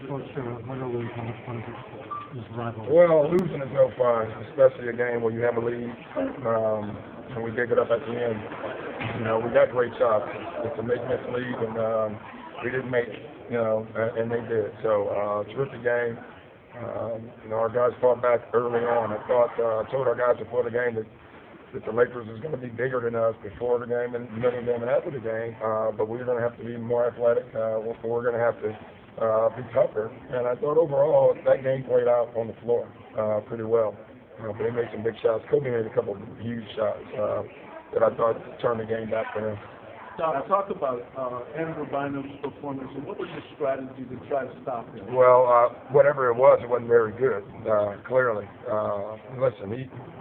Coach, win or lose, how much fun is rivalry? Well, losing is no fun, especially a game where you have a lead, and we dig it up at the end. We got great shots. It's a make-miss lead, and we didn't make, and they did. So, terrific game. Our guys fought back early on. I told our guys before the game that the Lakers was going to be bigger than us before the game and middle of the game and after the game, but we're going to have to be more athletic. We're going to have to be tougher. And I thought overall that game played out on the floor pretty well. But they made some big shots. Kobe made a couple of huge shots that I thought turned the game back for him. Doc, talk about Andrew Bynum's performance, and what was your strategy to try to stop him? Well, whatever it wasn't very good, clearly. Listen,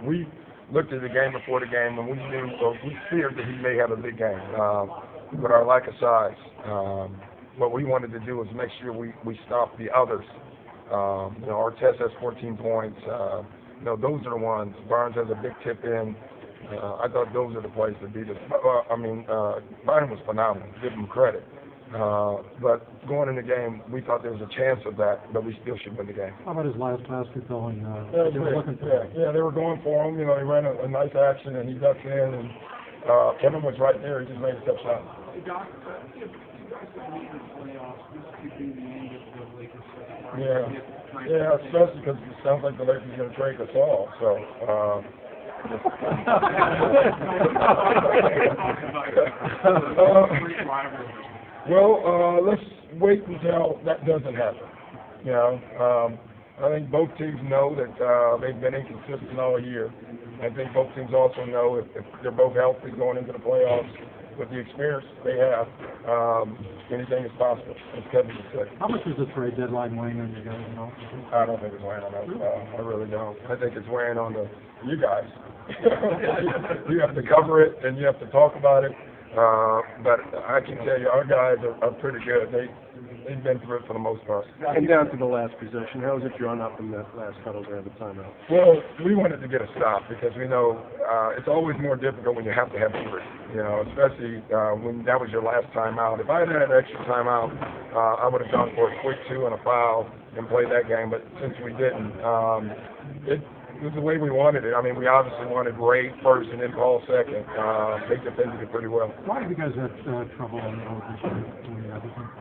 we looked at the game before the game, and we feared that he may have a big game. But our lack of size, what we wanted to do was make sure we stopped the others. Our test has 14 points. Those are the ones. Barnes has a big tip in. I thought those are the plays to beat us. Bynum was phenomenal. Give him credit. But going in the game, we thought there was a chance of that, but we still should win the game. How about his last basket going? They were going for him. They ran a nice action, and he ducked in, and Kevin was right there. He just made a tough shot. Yeah, especially because it sounds like the Lakers are going to trade us all. So. Let's wait until that doesn't happen. I think both teams know that they've been inconsistent all year. I think both teams also know if they're both healthy going into the playoffs with the experience they have, anything is possible, as Kevin would say. How much is the trade deadline weighing on you guys? I don't think it's weighing on us. I really don't. I think it's weighing on you guys. You have to cover it and you have to talk about it. But I can tell you, our guys are pretty good. They've been through it for the most part. And down to the last possession, how was it drawn up in that last huddle there at the timeout? Well, we wanted to get a stop because we know it's always more difficult when you have to have three. Especially when that was your last timeout. If I had had an extra timeout, I would have gone for a quick 2 and a foul and played that game. But since we didn't, it was the way we wanted it. We obviously wanted Ray first and then Paul second. They defended it pretty well. Why have you guys had trouble on the road this year?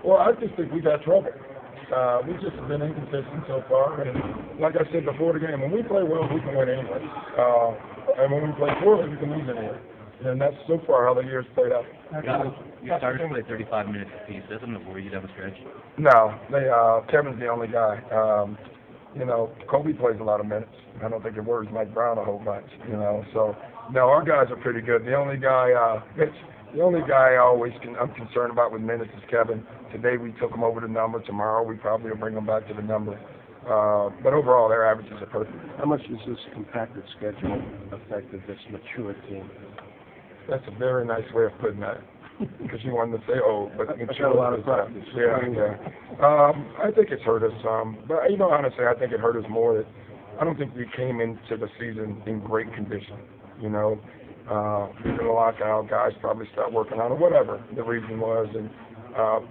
Well, I just think we've had trouble. We've just been inconsistent so far. And like I said before the game, when we play well, we can win anyway. And when we play poorly, we can lose anyway. And that's so far how the year's played out. Your starters play 35 minutes apiece. Doesn't it worry you down the stretch? No. Kevin's the only guy. Kobe plays a lot of minutes. I don't think it worries Mike Brown a whole bunch, So, no, our guys are pretty good. The only guy, I'm concerned about with minutes is Kevin. Today we took him over the number. Tomorrow we probably will bring him back to the number. But overall, their averages are perfect. How much does this compacted schedule affect this mature team? That's a very nice way of putting that. Because you wanted to say, but I've got a lot of practice. Yeah. I think it's hurt us some. But, honestly, I think it hurt us more that I don't think we came into the season in great condition. Due to the lockout, guys probably stopped working on it, whatever the reason was. And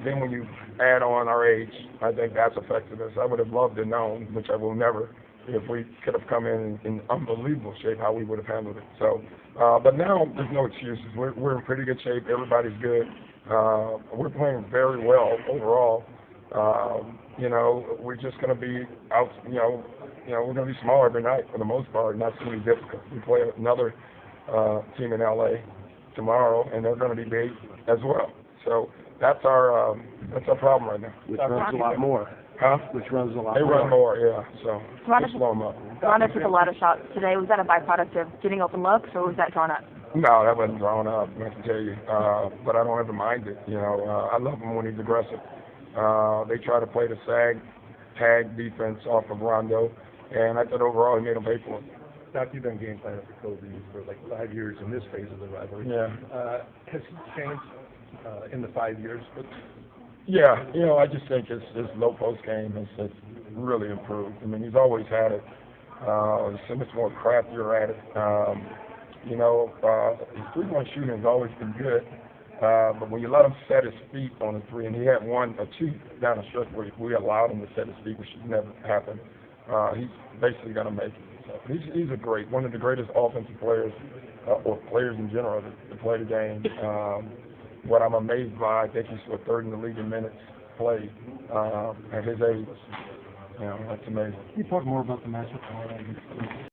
then when you add on our age, I think that's affected us. I would have loved to know, which I will never, if we could have come in unbelievable shape, how we would have handled it. So, but now there's no excuses. We're in pretty good shape. Everybody's good. We're playing very well overall. We're just going to be out. We're going to be small every night for the most part. Not too difficult. We play another team in LA tomorrow, and they're going to be big as well. So that's our problem right now. Which runs a lot more. Huh? Which runs a lot more. They run more, yeah. So Rondo slow them up. Rondo took a lot of shots today. Was that a byproduct of getting open looks, or was that drawn up? No, that wasn't drawn up, I can tell you. But I don't ever mind it. I love him when he's aggressive. They try to play the tag defense off of Rondo, and I thought overall he made them pay for it. Doc, you've been game planning for Kobe for like 5 years in this phase of the rivalry. Yeah. Has he changed in the 5 years? Yeah, I just think his low post game has really improved. He's always had it. He's so much more craftier at it. His three-point shooting has always been good. But when you let him set his feet on the three, and he had two down the stretch where we allowed him to set his feet, which never happened, he's basically going to make it. So he's one of the greatest offensive players, or players in general, to play the game. What I'm amazed by, I think he's third in the league in minutes played at his age. You know, that's amazing. Can you talk more about the matchup tomorrow?